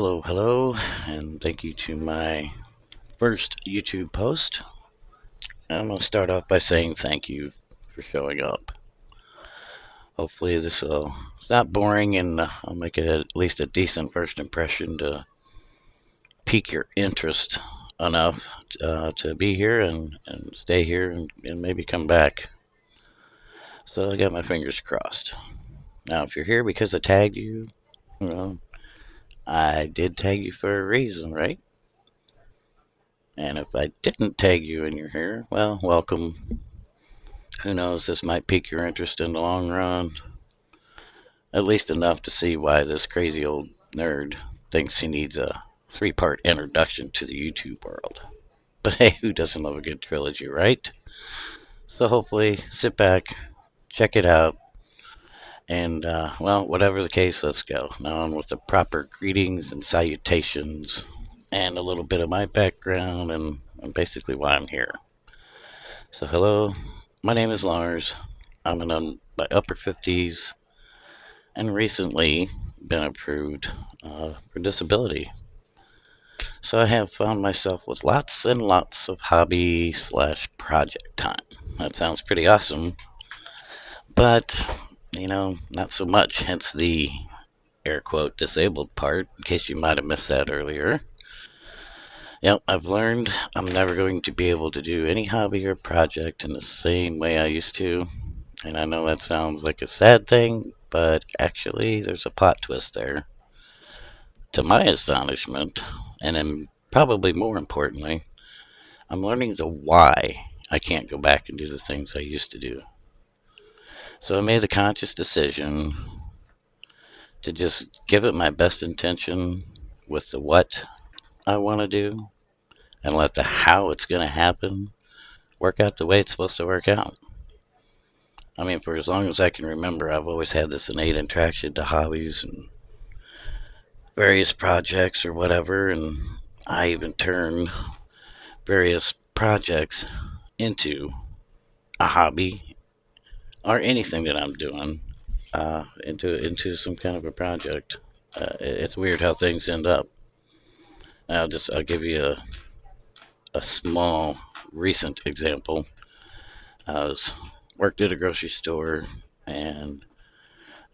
Hello, and thank you to my first YouTube post. I'm going to start off by saying thank you for showing up. Hopefully, this will not boring and I'll make it at least a decent first impression to pique your interest enough to be here and stay here and maybe come back. So I got my fingers crossed. Now, if you're here because I tagged you, well, I did tag you for a reason, right? And if I didn't tag you and you're here, well, welcome. Who knows, this might pique your interest in the long run. At least enough to see why this crazy old nerd thinks he needs a three-part introduction to the YouTube world. But hey, who doesn't love a good trilogy, right? So hopefully, sit back, check it out, and, well, whatever the case, let's go. Now on with the proper greetings and salutations, and a little bit of my background and basically why I'm here. So hello, my name is Lars. I'm in my upper 50s and recently been approved for disability. So I have found myself with lots and lots of hobby slash project time. That sounds pretty awesome, but not so much, hence the air quote disabled part, in case you might have missed that earlier. Yep, I've learned I'm never going to be able to do any hobby or project in the same way I used to. And I know that sounds like a sad thing, but actually there's a plot twist there. To my astonishment, and then probably more importantly, I'm learning the why I can't go back and do the things I used to do. So I made the conscious decision to just give it my best intention with the what I want to do and let the how it's going to happen work out the way it's supposed to work out. I mean, for as long as I can remember, I've always had this innate attraction to hobbies and various projects or whatever, and I even turn various projects into a hobby or anything that I'm doing into some kind of a project. It's weird how things end up. I'll give you a small recent example. I was worked at a grocery store, and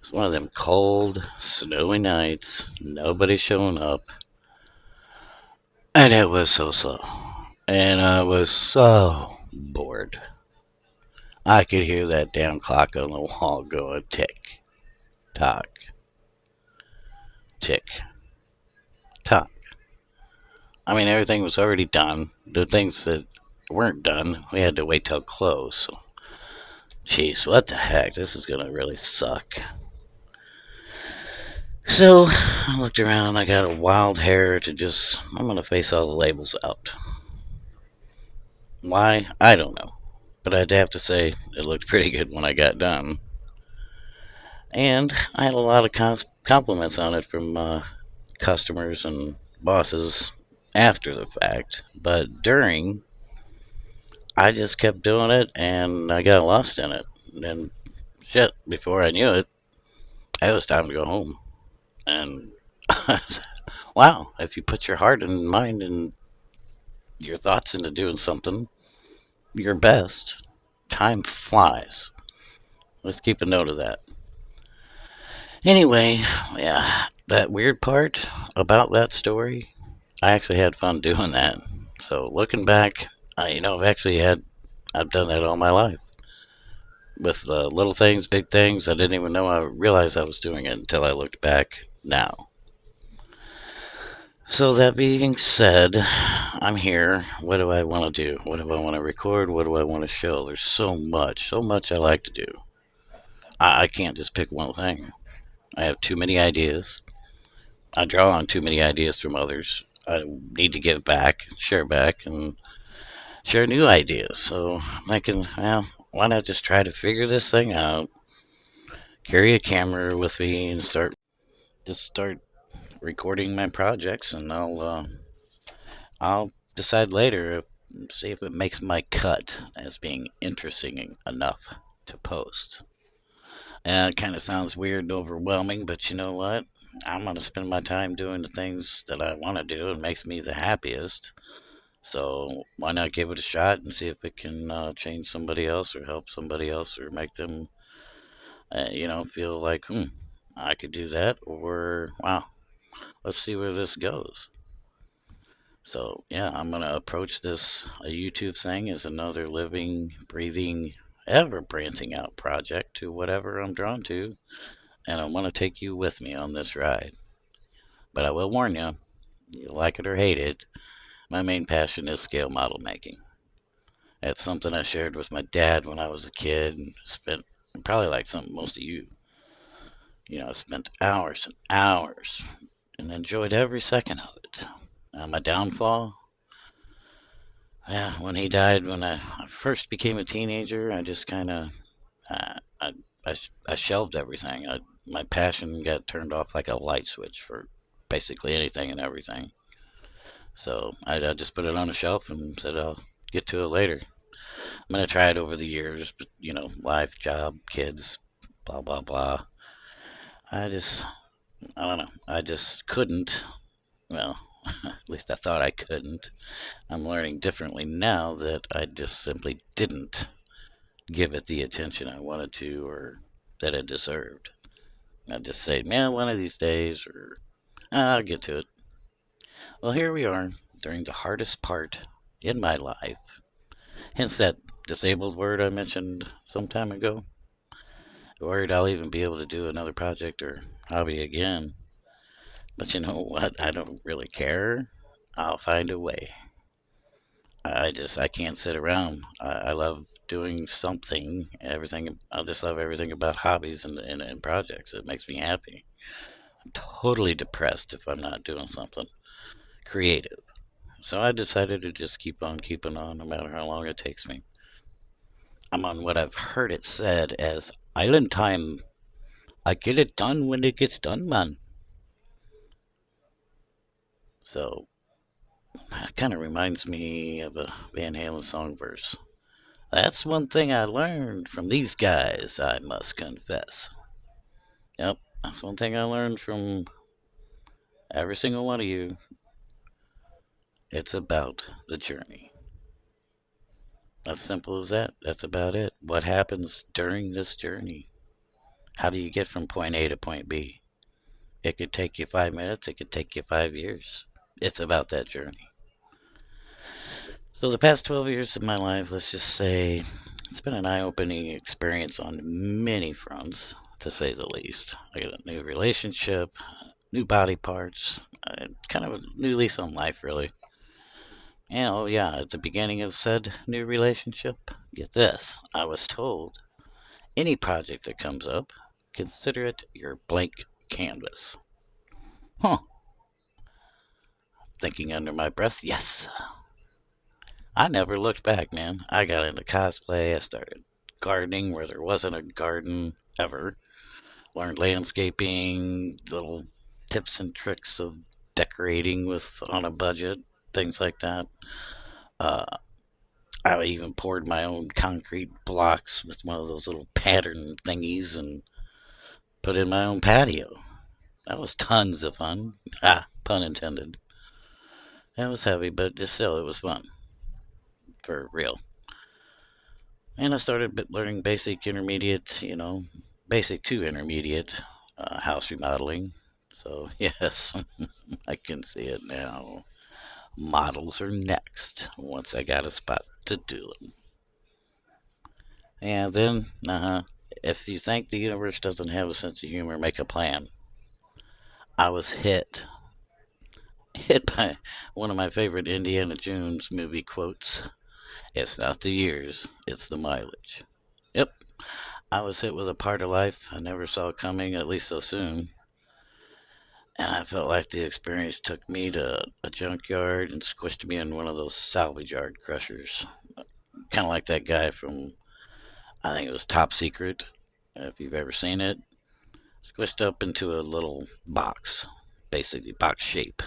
it's one of them cold, snowy nights. Nobody showing up, and it was so slow, and I was so bored. I could hear that damn clock on the wall going tick, tock, tick, tock. I mean, everything was already done. The things that weren't done, we had to wait till close. So, jeez, what the heck? This is gonna really suck. So, I looked around. I got a wild hair to just. I'm gonna face all the labels out. Why? I don't know. But I'd have to say it looked pretty good when I got done. And I had a lot of compliments on it from customers and bosses after the fact. But during, I just kept doing it and I got lost in it. And shit, before I knew it, it was time to go home. And wow, if you put your heart and mind and your thoughts into doing something your best, time flies. Let's keep a note of that. Anyway, yeah, that weird part about that story, I actually had fun doing that. So looking back, I've done that all my life with little things, big things. I didn't even know I realized I was doing it until I looked back now. So that being said, I'm here. What do I want to do? What do I want to record? What do I want to show? There's so much I like to do. I can't just pick one thing. I have too many ideas. I draw on too many ideas from others. I need to give back, and share new ideas. So I can, well, why not just try to figure this thing out? Carry a camera with me and start recording my projects, and I'll decide later see if it makes my cut as being interesting enough to post. It kind of sounds weird and overwhelming, but you know what? I'm going to spend my time doing the things that I want to do and makes me the happiest. So why not give it a shot and see if it can change somebody else or help somebody else or make them, feel like, I could do that, or wow, let's see where this goes. So yeah, I'm gonna approach this a YouTube thing as another living, breathing, ever branching out project to whatever I'm drawn to, and I want to take you with me on this ride. But I will warn you, you like it or hate it, my main passion is scale model making. It's something I shared with my dad when I was a kid and spent probably like something most of you, I spent hours and hours and enjoyed every second of it. My downfall, yeah, when he died, when I first became a teenager, I just kind of, I shelved everything. My passion got turned off like a light switch for basically anything and everything. So I just put it on a shelf and said I'll get to it later. I'm gonna try it over the years, but life, job, kids, blah blah blah. I just, I don't know. I just couldn't. Well, at least I thought I couldn't. I'm learning differently now that I just simply didn't give it the attention I wanted to or that it deserved. I just say, man, one of these days, or I'll get to it. Well, here we are during the hardest part in my life. Hence that disabled word I mentioned some time ago. Worried I'll even be able to do another project or hobby again. But you know what? I don't really care. I'll find a way. I can't sit around. I love doing something. Everything. I just love everything about hobbies and projects. It makes me happy. I'm totally depressed if I'm not doing something creative. So I decided to just keep on keeping on no matter how long it takes me. I'm on what I've heard it said as island time. I get it done when it gets done, man. So it kind of reminds me of a Van Halen song verse. That's one thing I learned from these guys, I must confess. Yep, that's one thing I learned from every single one of you. It's about the journey. As simple as that. That's about it. What happens during this journey? How do you get from point A to point B? It could take you 5 minutes, it could take you 5 years. It's about that journey. So, the past 12 years of my life, let's just say, it's been an eye opening experience on many fronts, to say the least. I got a new relationship, new body parts, kind of a new lease on life, really. And oh, yeah, at the beginning of said new relationship, get this, I was told any project that comes up, consider it your blank canvas. Huh. Thinking under my breath, yes. I never looked back, man. I got into cosplay. I started gardening where there wasn't a garden ever. Learned landscaping, little tips and tricks of decorating with on a budget, things like that. Uh, I even poured my own concrete blocks with one of those little pattern thingies and put in my own patio. That was tons of fun. Ah, pun intended. That was heavy, but still, it was fun for real. And I started learning basic, intermediate, basic to intermediate house remodeling. So, yes, I can see it now. Models are next once I got a spot to do them. And then, if you think the universe doesn't have a sense of humor, make a plan. I was hit by one of my favorite Indiana Jones movie quotes. It's not the years, it's the mileage. Yep, I was hit with a part of life I never saw coming, at least so soon. And I felt like the experience took me to a junkyard and squished me in one of those salvage yard crushers. Kind of like that guy from, I think it was Top Secret, if you've ever seen it. Squished up into a little box, basically box shape.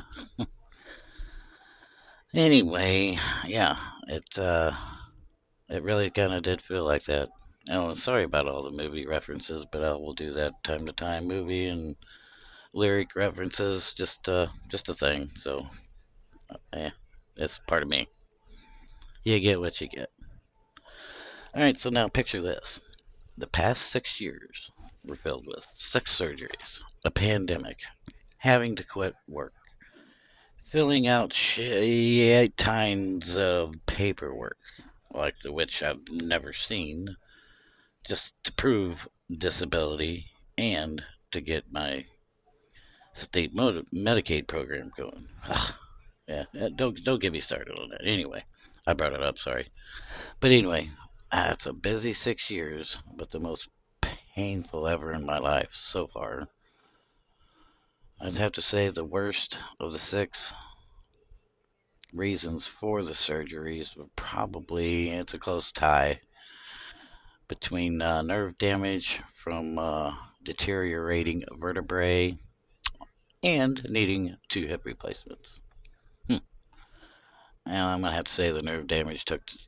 Anyway, yeah, it really kind of did feel like that. Oh, sorry about all the movie references, but I will do that time to time. Movie and lyric references, just a thing. So, yeah, it's part of me. You get what you get. All right, so now picture this. The past 6 years were filled with 6 surgeries, a pandemic, having to quit work, filling out shit tons of paperwork, like the which I've never seen, just to prove disability and to get my state Medicaid program going. Yeah, don't get me started on that. Anyway, I brought it up. Sorry, but anyway, it's a busy 6 years, but the most painful ever in my life so far. I'd have to say the worst of the six reasons for the surgeries were probably, it's a close tie between nerve damage from deteriorating vertebrae and needing two hip replacements. Hmm. And I'm gonna have to say the nerve damage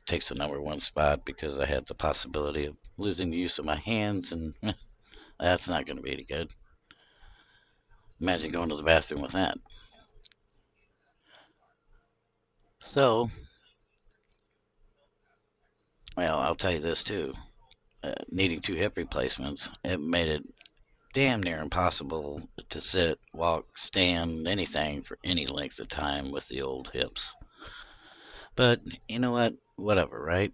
takes the number one spot because I had the possibility of losing the use of my hands, and that's not going to be any good. Imagine going to the bathroom with that. So, well, I'll tell you this too. Needing two hip replacements, it made it damn near impossible to sit, walk, stand, anything for any length of time with the old hips. But you know what? Whatever, right?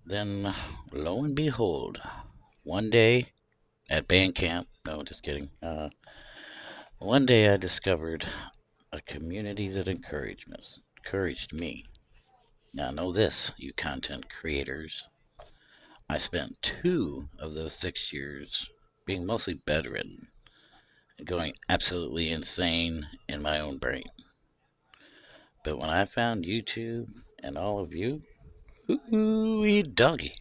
Then, lo and behold, one day at band camp, no, just kidding. One day I discovered a community that encouraged me. Now, know this, you content creators. I spent 2 of those 6 years being mostly bedridden and going absolutely insane in my own brain. But when I found YouTube and all of you, ooh, doggy.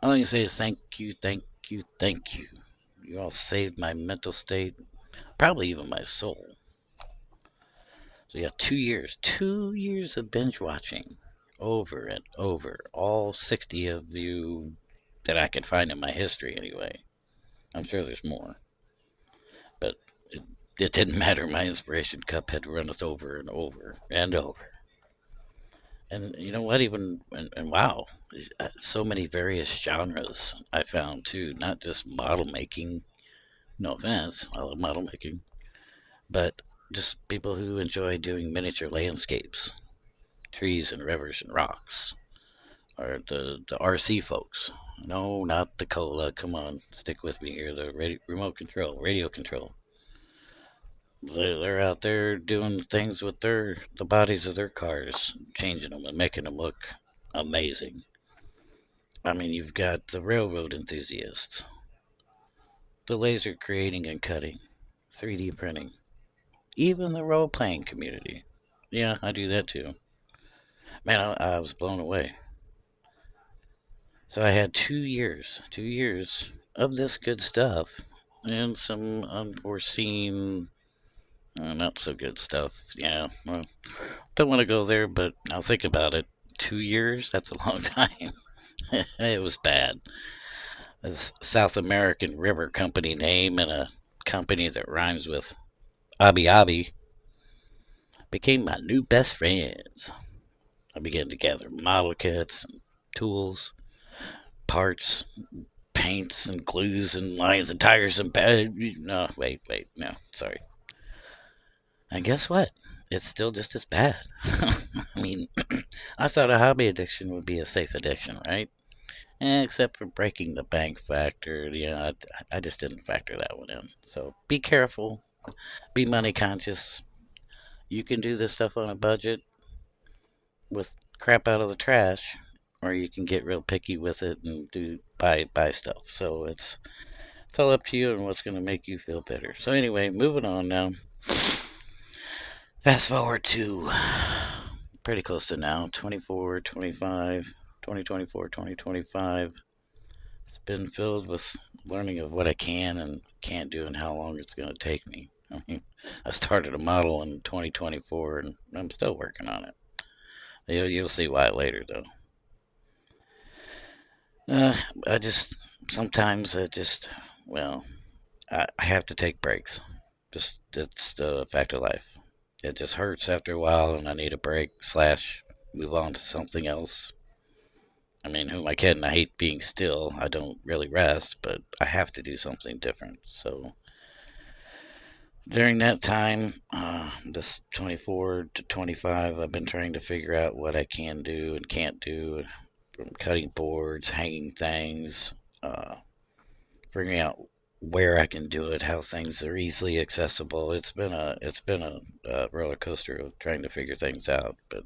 All I can say is thank you, thank you, thank you. You all saved my mental state, probably even my soul. So yeah, 2 years, 2 years of binge watching over and over, all 60 of you that I could find in my history anyway. I'm sure there's more, but it didn't matter. My inspiration cup had runneth over and over and over. And you know what? Even and wow, so many various genres I found too. Not just model making. No offense, I love model making, but just people who enjoy doing miniature landscapes, trees and rivers and rocks, or the RC folks. No, not the cola. Come on, stick with me here. The remote control, radio control. They're out there doing things with the bodies of their cars, changing them and making them look amazing. I mean, you've got the railroad enthusiasts, the laser creating and cutting, 3D printing, even the role playing community. Yeah, I do that too. Man, I was blown away. So I had 2 years of this good stuff, and some unforeseen, not so good stuff. Yeah, well, don't want to go there, but I'll think about it. 2 years? That's a long time. It was bad. A South American river company name and a company that rhymes with Abi Abi became my new best friends. I began to gather model kits and tools, parts, paints and glues and lines and tires and no, wait, no, sorry. And guess what? It's still just as bad. I mean, I thought a hobby addiction would be a safe addiction, right? Except for breaking the bank factor. Yeah, I just didn't factor that one in. So be careful. Be money conscious. You can do this stuff on a budget with crap out of the trash, or you can get real picky with it and buy stuff. So it's all up to you and what's going to make you feel better. So anyway, moving on now. Fast forward to pretty close to now, 24, 25, 2024, 2025. It's been filled with learning of what I can and can't do and how long it's going to take me. I mean, I started a model in 2024 and I'm still working on it. You'll see why later, though. Uh, I just sometimes I just, well, I have to take breaks. Just, it's the fact of life. It just hurts after a while, and I need a break, slash, move on to something else. I mean, who am I kidding? I hate being still. I don't really rest, but I have to do something different. So during that time, this 24 to 25, I've been trying to figure out what I can do and can't do, from cutting boards, hanging things, uh, figuring out where I can do it, how things are easily accessible. It's been a roller coaster of trying to figure things out. But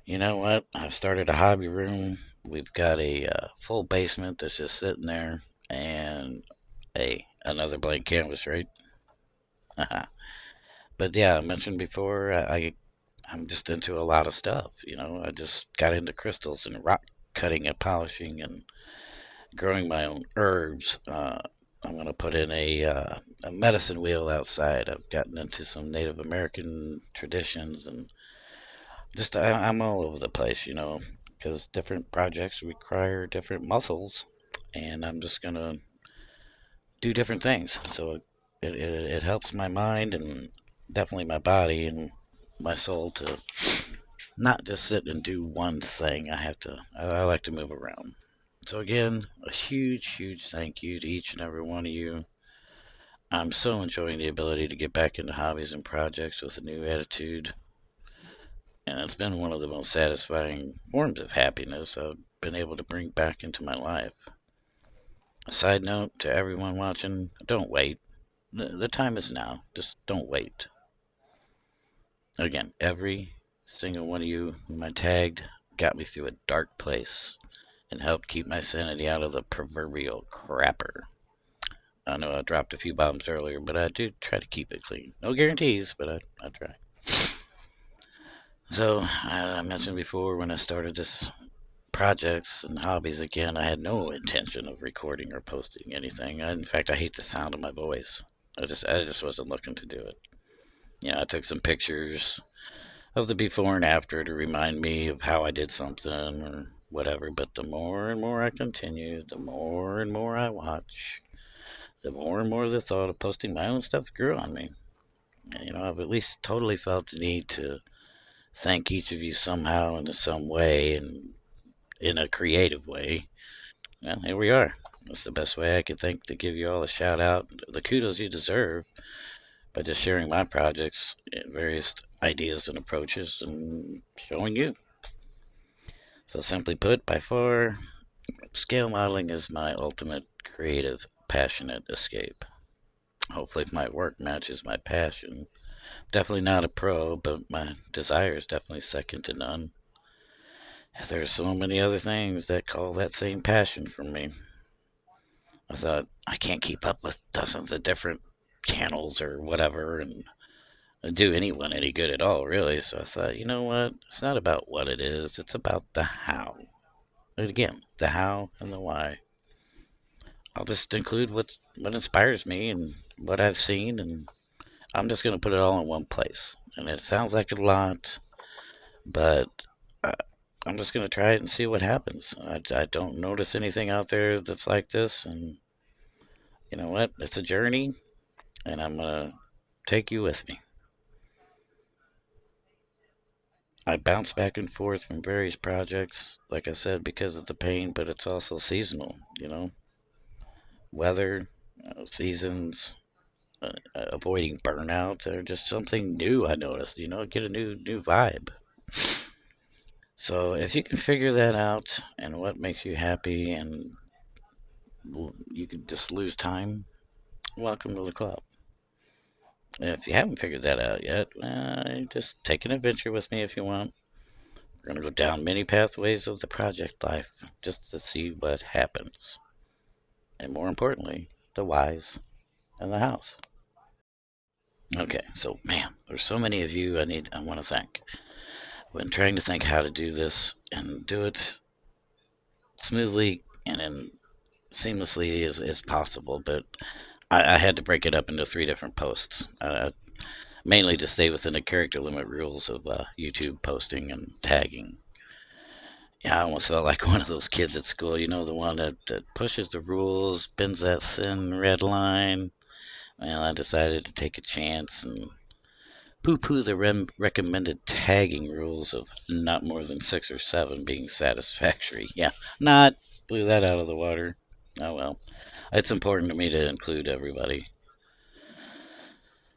you know what? I've started a hobby room. We've got a full basement that's just sitting there, and another blank canvas, right? But yeah, I mentioned before, I'm just into a lot of stuff. I just got into crystals and rock cutting and polishing and growing my own herbs. I'm going to put in a medicine wheel outside. I've gotten into some Native American traditions, and just I'm all over the place, because different projects require different muscles, and I'm just going to do different things. So it helps my mind and definitely my body and my soul to not just sit and do one thing. I like to move around. So again, a huge, huge thank you to each and every one of you. I'm so enjoying the ability to get back into hobbies and projects with a new attitude. And it's been one of the most satisfying forms of happiness I've been able to bring back into my life. A side note to everyone watching, don't wait. The time is now. Just don't wait. Again, every single one of you whom I tagged got me through a dark place and helped keep my sanity out of the proverbial crapper. I know I dropped a few bombs earlier, but I do try to keep it clean. No guarantees, but I try. So, I mentioned before when I started this projects and hobbies again, I had no intention of recording or posting anything. In fact, I hate the sound of my voice. I just wasn't looking to do it. I took some pictures of the before and after to remind me of how I did something or whatever. But the more and more I continued, the more and more I watch, the more and more the thought of posting my own stuff grew on me. And, I've at least totally felt the need to thank each of you somehow in some way and in a creative way. Well, here we are. That's the best way I could think to give you all a shout out, the kudos you deserve, by just sharing my projects and various ideas and approaches and showing you. So, simply put, by far, scale modeling is my ultimate creative, passionate escape. Hopefully, my work matches my passion. Definitely not a pro, but my desire is definitely second to none. There's so many other things that call that same passion for me. I thought, I can't keep up with dozens of different channels or whatever and do anyone any good at all, really. So I thought, you know what? It's not about what it is, it's about the how. And again, the how and the why. I'll just include what inspires me and what I've seen, and I'm just going to put it all in one place. And it sounds like a lot, but I, I'm just going to try it and see what happens. I don't notice anything out there that's like this, and you know what? It's a journey, and I'm going to take you with me. I bounce back and forth from various projects, like I said, because of the pain, but it's also seasonal, weather, seasons, avoiding burnout, or just something new I noticed, get a new vibe. So if you can figure that out and what makes you happy and you can just lose time, welcome to the club. If you haven't figured that out yet, just take an adventure with me if you want. We're going to go down many pathways of the project life just to see what happens. And more importantly, the whys and the hows. Okay, so man, there's so many of you I want to thank. I've been trying to think how to do this and do it smoothly and in seamlessly as possible, but I had to break it up into 3 different posts, mainly to stay within the character limit rules of YouTube posting and tagging. Yeah, I almost felt like one of those kids at school, the one that pushes the rules, bends that thin red line. Well, I decided to take a chance and poo poo the recommended tagging rules of not more than 6 or 7 being satisfactory. Yeah, not. Blew that out of the water. Oh well. It's important to me to include everybody.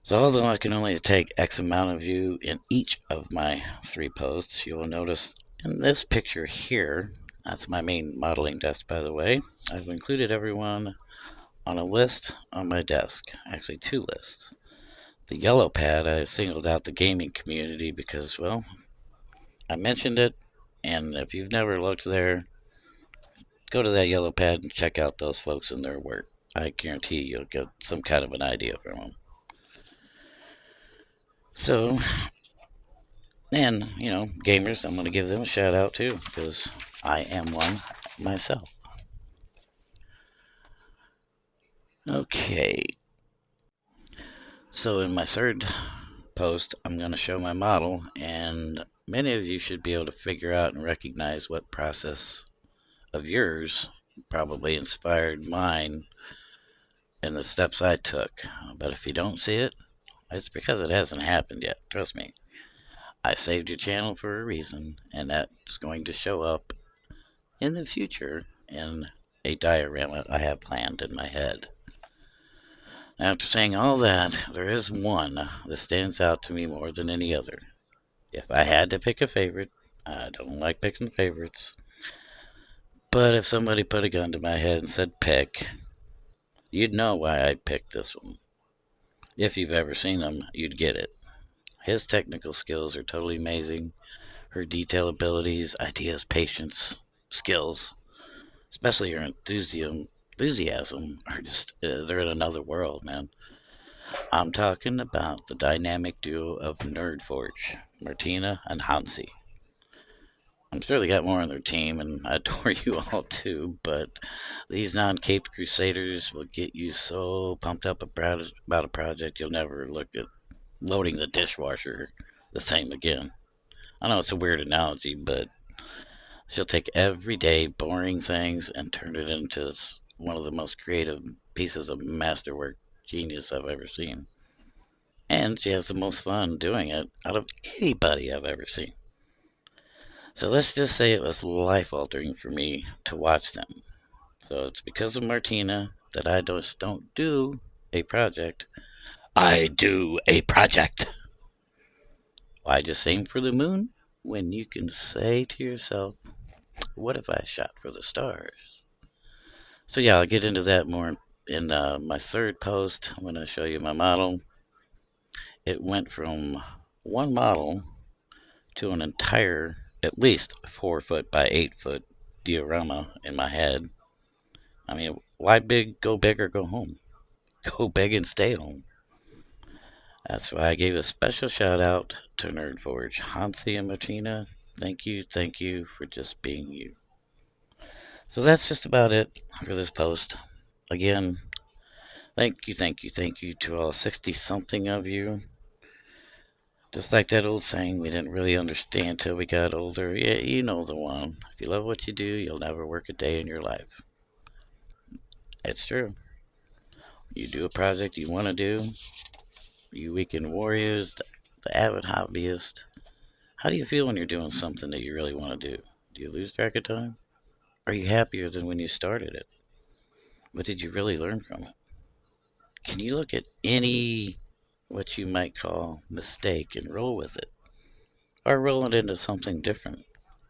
So, although I can only take X amount of you in each of my 3 posts, you will notice in this picture here, that's my main modeling desk, by the way, I've included everyone on a list on my desk. Actually, 2 lists. The yellow pad, I singled out the gaming community because, well, I mentioned it, and if you've never looked there, go to that yellow pad and check out those folks and their work. I guarantee you'll get some kind of an idea from them. So, and, gamers, I'm going to give them a shout out too, because I am one myself. Okay, so in my third post, I'm going to show my model, and many of you should be able to figure out and recognize what process of yours probably inspired mine and the steps I took. But if you don't see it, it's because it hasn't happened yet. Trust me. I saved your channel for a reason, and that's going to show up in the future in a diorama I have planned in my head. Now, after saying all that, there is one that stands out to me more than any other. If I had to pick a favorite, I don't like picking favorites, but if somebody put a gun to my head and said pick, you'd know why I picked this one. If you've ever seen him, you'd get it. His technical skills are totally amazing. Her detail abilities, ideas, patience, skills, especially her enthusiasm are just, they're in another world, man. I'm talking about the dynamic duo of Nerdforge, Martina and Hansi. I'm sure they got more on their team, and I adore you all too, but these non-caped crusaders will get you so pumped up about a project you'll never look at loading the dishwasher the same again. I know it's a weird analogy, but she'll take everyday boring things and turn it into one of the most creative pieces of masterwork genius I've ever seen. And she has the most fun doing it out of anybody I've ever seen. So let's just say it was life altering for me to watch them. So it's because of Martina that I just don't do a project. I do a project. Why just aim for the moon when you can say to yourself, what if I shot for the stars? So yeah, I'll get into that more in my third post when I show you my model. It went from one model to an entire, at least 4 foot by 8 foot diorama in my head. I mean, why go big or go home? Go big and stay home. That's why I gave a special shout out to Nerdforge. Hansi and Martina, thank you for just being you. So that's just about it for this post. Again, thank you to all 60 something of you. Just like that old saying, we didn't really understand till we got older. Yeah, you know the one. If you love what you do, you'll never work a day in your life. It's true. You do a project you want to do, you weekend warriors, the avid hobbyist. How do you feel when you're doing something that you really want to do? Do you lose track of time? Are you happier than when you started it? What did you really learn from it? Can you look at any, what you might call, mistake and roll with it? Or roll it into something different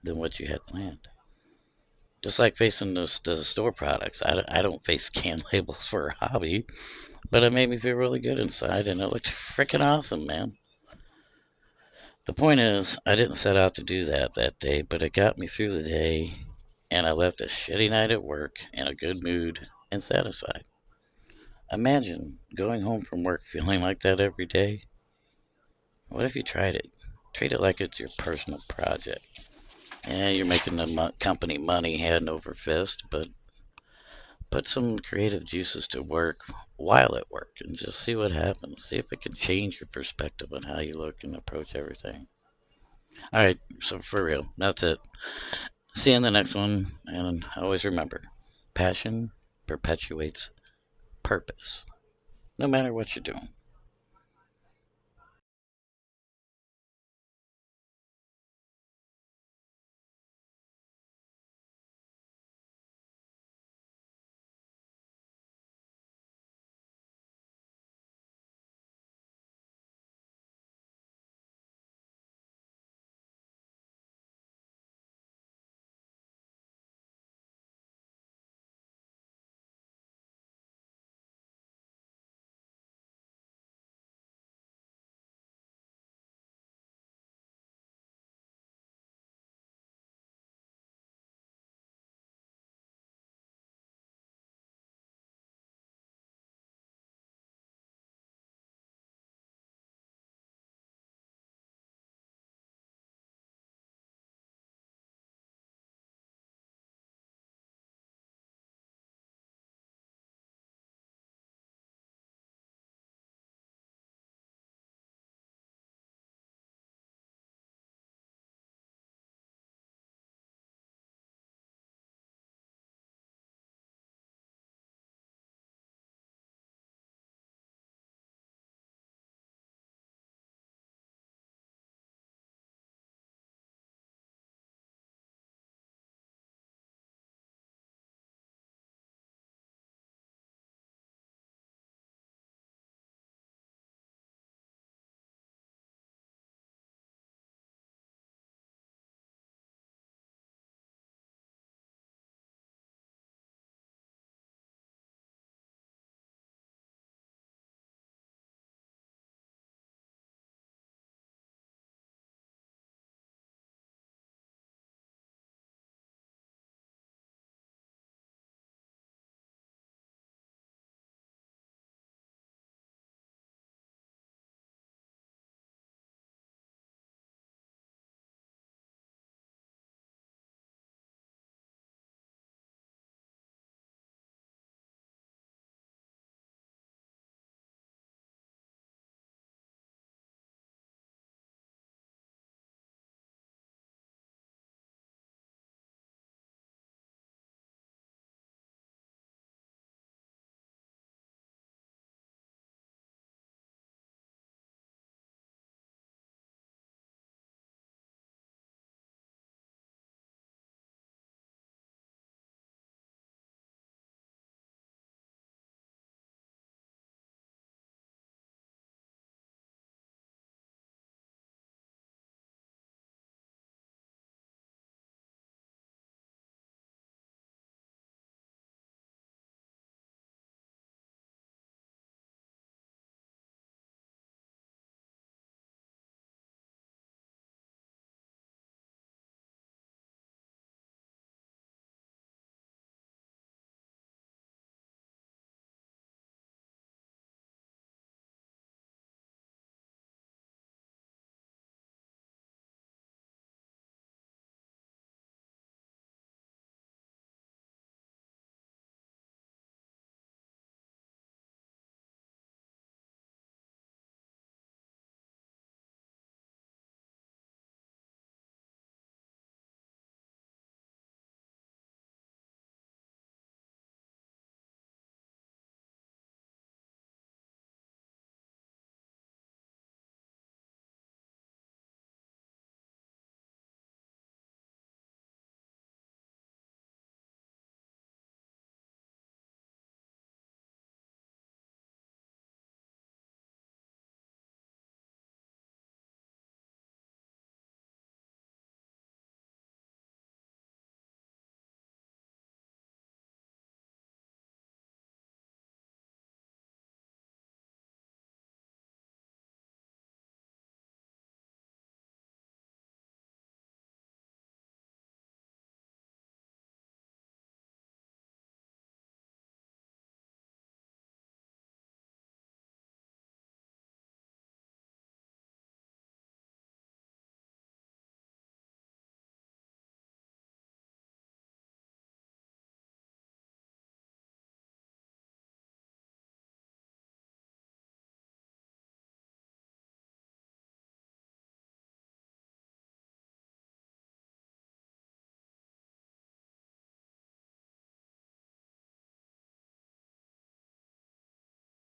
than what you had planned? Just like facing the store products, I don't face can labels for a hobby, but it made me feel really good inside, and it looked freaking awesome, man. The point is, I didn't set out to do that day, but it got me through the day, and I left a shitty night at work in a good mood and satisfied. Imagine going home from work feeling like that every day. What if you tried it? Treat it like it's your personal project. Yeah, you're making the company money hand over fist, but put some creative juices to work while at work and just see what happens. See if it can change your perspective on how you look and approach everything. All right, so for real, that's it. See you in the next one, and always remember, passion perpetuates purpose, no matter what you're doing.